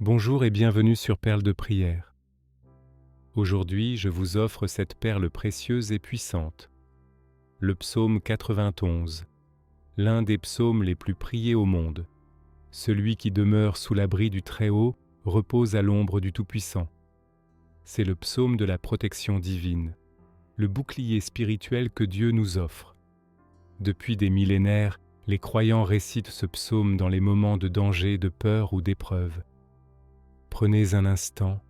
Bonjour et bienvenue sur Perle de prière. Aujourd'hui, je vous offre cette perle précieuse et puissante, le psaume 91, l'un des psaumes les plus priés au monde. Celui qui demeure sous l'abri du Très-Haut repose à l'ombre du Tout-Puissant. C'est le psaume de la protection divine, le bouclier spirituel que Dieu nous offre. Depuis des millénaires, les croyants récitent ce psaume dans les moments de danger, de peur ou d'épreuve. Prenez un instant,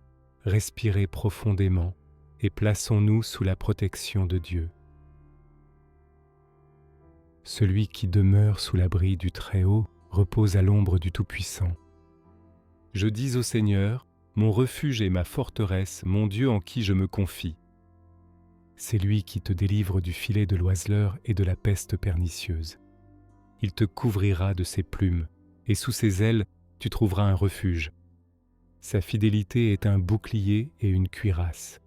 respirez profondément et plaçons-nous sous la protection de Dieu. Celui qui demeure sous l'abri du Très-Haut repose à l'ombre du Tout-Puissant. Je dis au Seigneur, mon refuge et ma forteresse, mon Dieu en qui je me confie. C'est lui qui te délivre du filet de l'oiseleur et de la peste pernicieuse. Il te couvrira de ses plumes, et sous ses ailes tu trouveras un refuge. Sa fidélité est un bouclier et une cuirasse.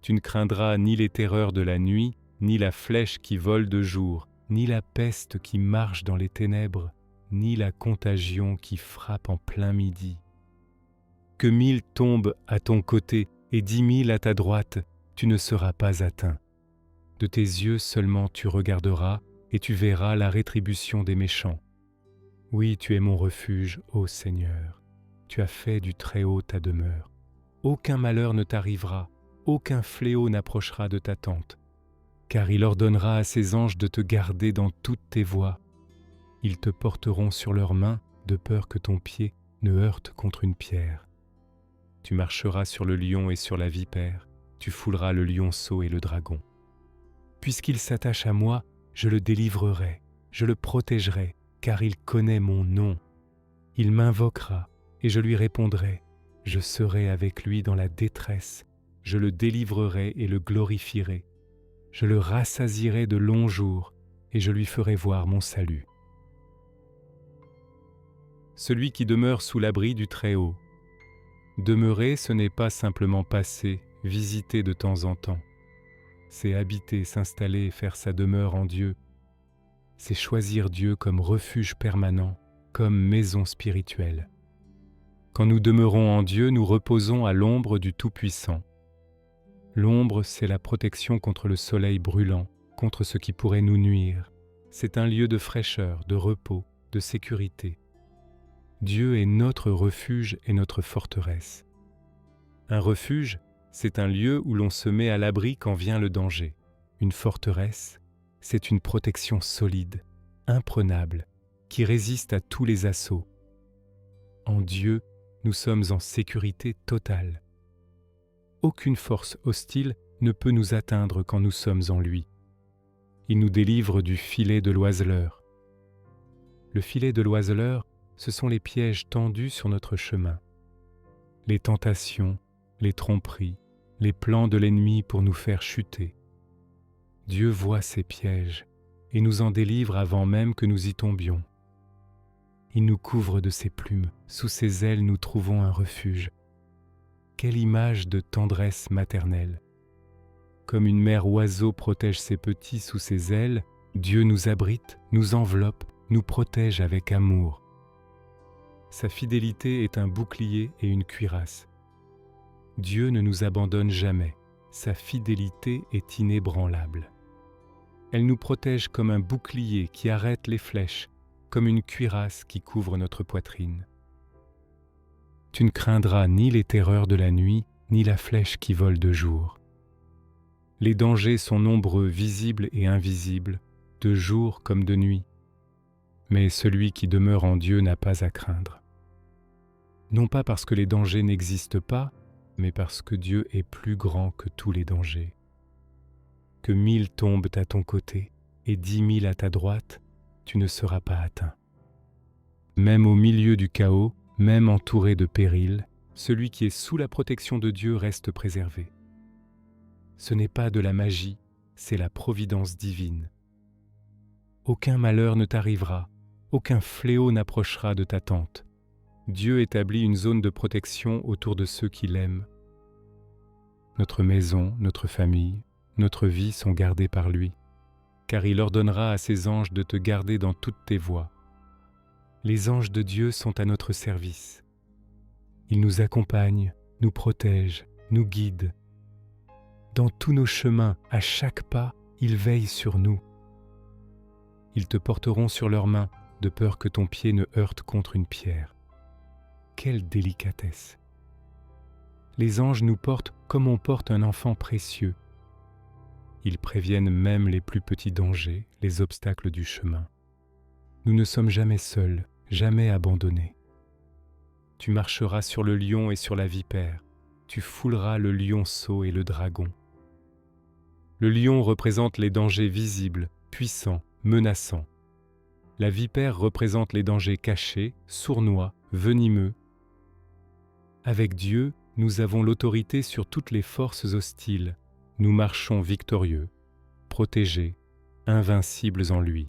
Tu ne craindras ni les terreurs de la nuit, ni la flèche qui vole de jour, ni la peste qui marche dans les ténèbres, ni la contagion qui frappe en plein midi. Que 1000 tombent à ton côté et 10 000 à ta droite, tu ne seras pas atteint. De tes yeux seulement tu regarderas et tu verras la rétribution des méchants. Oui, tu es mon refuge, ô Seigneur. Tu as fait du Très-Haut ta demeure. Aucun malheur ne t'arrivera, aucun fléau n'approchera de ta tente, car il ordonnera à ses anges de te garder dans toutes tes voies. Ils te porteront sur leurs mains, de peur que ton pied ne heurte contre une pierre. Tu marcheras sur le lion et sur la vipère, tu fouleras le lionceau et le dragon. Puisqu'il s'attache à moi, je le délivrerai, je le protégerai, car il connaît mon nom. Il m'invoquera, et je lui répondrai. Je serai avec lui dans la détresse, je le délivrerai et le glorifierai. Je le rassasierai de longs jours, et je lui ferai voir mon salut. Celui qui demeure sous l'abri du Très-Haut. Demeurer, ce n'est pas simplement passer, visiter de temps en temps. C'est habiter, s'installer et faire sa demeure en Dieu. C'est choisir Dieu comme refuge permanent, comme maison spirituelle. Quand nous demeurons en Dieu, nous reposons à l'ombre du Tout-Puissant. L'ombre, c'est la protection contre le soleil brûlant, contre ce qui pourrait nous nuire. C'est un lieu de fraîcheur, de repos, de sécurité. Dieu est notre refuge et notre forteresse. Un refuge, c'est un lieu où l'on se met à l'abri quand vient le danger. Une forteresse, c'est une protection solide, imprenable, qui résiste à tous les assauts. En Dieu, nous sommes en sécurité totale. Aucune force hostile ne peut nous atteindre quand nous sommes en lui. Il nous délivre du filet de l'oiseleur. Le filet de l'oiseleur, ce sont les pièges tendus sur notre chemin. Les tentations, les tromperies, les plans de l'ennemi pour nous faire chuter. Dieu voit ces pièges et nous en délivre avant même que nous y tombions. Il nous couvre de ses plumes, sous ses ailes nous trouvons un refuge. Quelle image de tendresse maternelle! Comme une mère oiseau protège ses petits sous ses ailes, Dieu nous abrite, nous enveloppe, nous protège avec amour. Sa fidélité est un bouclier et une cuirasse. Dieu ne nous abandonne jamais, sa fidélité est inébranlable. Elle nous protège comme un bouclier qui arrête les flèches, comme une cuirasse qui couvre notre poitrine. Tu ne craindras ni les terreurs de la nuit, ni la flèche qui vole de jour. Les dangers sont nombreux, visibles et invisibles, de jour comme de nuit. Mais celui qui demeure en Dieu n'a pas à craindre. Non pas parce que les dangers n'existent pas, mais parce que Dieu est plus grand que tous les dangers. Que 1000 tombent à ton côté et 10 000 à ta droite, tu ne seras pas atteint. Même au milieu du chaos, même entouré de périls, celui qui est sous la protection de Dieu reste préservé. Ce n'est pas de la magie, c'est la providence divine. Aucun malheur ne t'arrivera, aucun fléau n'approchera de ta tente. Dieu établit une zone de protection autour de ceux qui l'aiment. Notre maison, notre famille, notre vie sont gardées par lui, car il ordonnera à ses anges de te garder dans toutes tes voies. Les anges de Dieu sont à notre service. Il nous accompagne, nous protège, nous guide. Dans tous nos chemins, à chaque pas, il veille sur nous. Ils te porteront sur leurs mains, de peur que ton pied ne heurte contre une pierre. Quelle délicatesse! Les anges nous portent comme on porte un enfant précieux. Ils préviennent même les plus petits dangers, les obstacles du chemin. Nous ne sommes jamais seuls, jamais abandonnés. Tu marcheras sur le lion et sur la vipère. Tu fouleras le lionceau et le dragon. Le lion représente les dangers visibles, puissants, menaçants. La vipère représente les dangers cachés, sournois, venimeux. Avec Dieu, nous avons l'autorité sur toutes les forces hostiles. Nous marchons victorieux, protégés, invincibles en lui.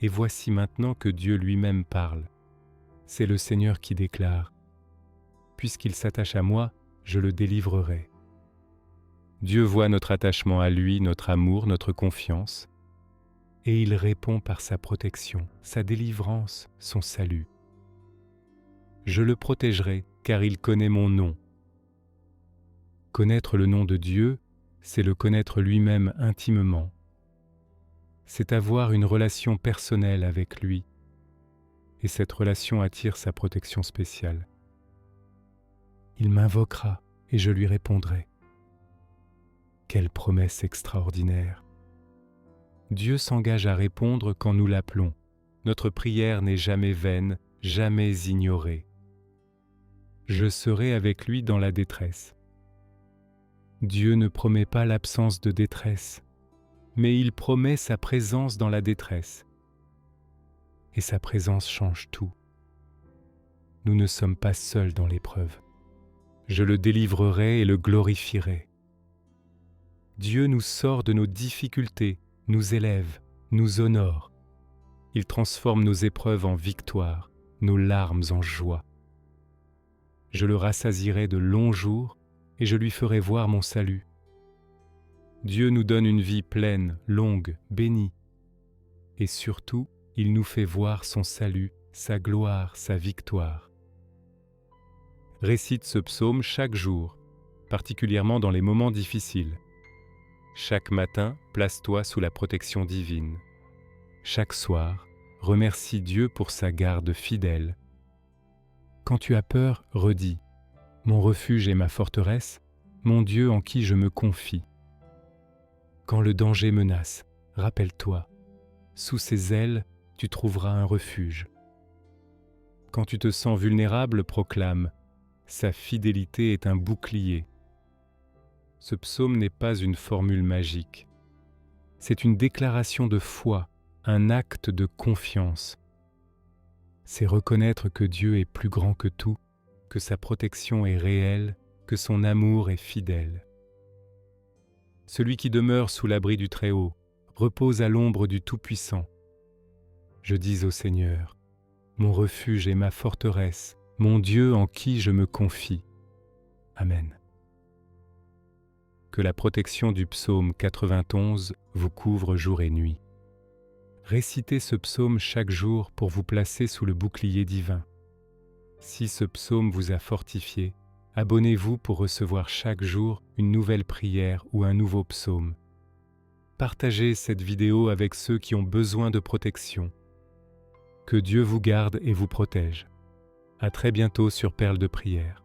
Et voici maintenant que Dieu lui-même parle. C'est le Seigneur qui déclare « Puisqu'il s'attache à moi, je le délivrerai ». Dieu voit notre attachement à lui, notre amour, notre confiance, et il répond par sa protection, sa délivrance, son salut. Je le protégerai, car il connaît mon nom. Connaître le nom de Dieu, c'est le connaître lui-même intimement. C'est avoir une relation personnelle avec lui, et cette relation attire sa protection spéciale. Il m'invoquera et je lui répondrai. Quelle promesse extraordinaire! Dieu s'engage à répondre quand nous l'appelons. Notre prière n'est jamais vaine, jamais ignorée. Je serai avec lui dans la détresse. Dieu ne promet pas l'absence de détresse, mais il promet sa présence dans la détresse. Et sa présence change tout. Nous ne sommes pas seuls dans l'épreuve. Je le délivrerai et le glorifierai. Dieu nous sort de nos difficultés, nous élève, nous honore. Il transforme nos épreuves en victoire, nos larmes en joie. Je le rassasierai de longs jours et je lui ferai voir mon salut. Dieu nous donne une vie pleine, longue, bénie. Et surtout, il nous fait voir son salut, sa gloire, sa victoire. Récite ce psaume chaque jour, particulièrement dans les moments difficiles. Chaque matin, place-toi sous la protection divine. Chaque soir, remercie Dieu pour sa garde fidèle. Quand tu as peur, redis « Mon refuge est ma forteresse, mon Dieu en qui je me confie ». Quand le danger menace, rappelle-toi, sous ses ailes, tu trouveras un refuge. Quand tu te sens vulnérable, proclame « Sa fidélité est un bouclier ». Ce psaume n'est pas une formule magique. C'est une déclaration de foi, un acte de confiance. C'est reconnaître que Dieu est plus grand que tout, que sa protection est réelle, que son amour est fidèle. Celui qui demeure sous l'abri du Très-Haut repose à l'ombre du Tout-Puissant. Je dis au Seigneur, mon refuge est ma forteresse, mon Dieu en qui je me confie. Amen. Que la protection du psaume 91 vous couvre jour et nuit. Récitez ce psaume chaque jour pour vous placer sous le bouclier divin. Si ce psaume vous a fortifié, abonnez-vous pour recevoir chaque jour une nouvelle prière ou un nouveau psaume. Partagez cette vidéo avec ceux qui ont besoin de protection. Que Dieu vous garde et vous protège. À très bientôt sur Perles de prière.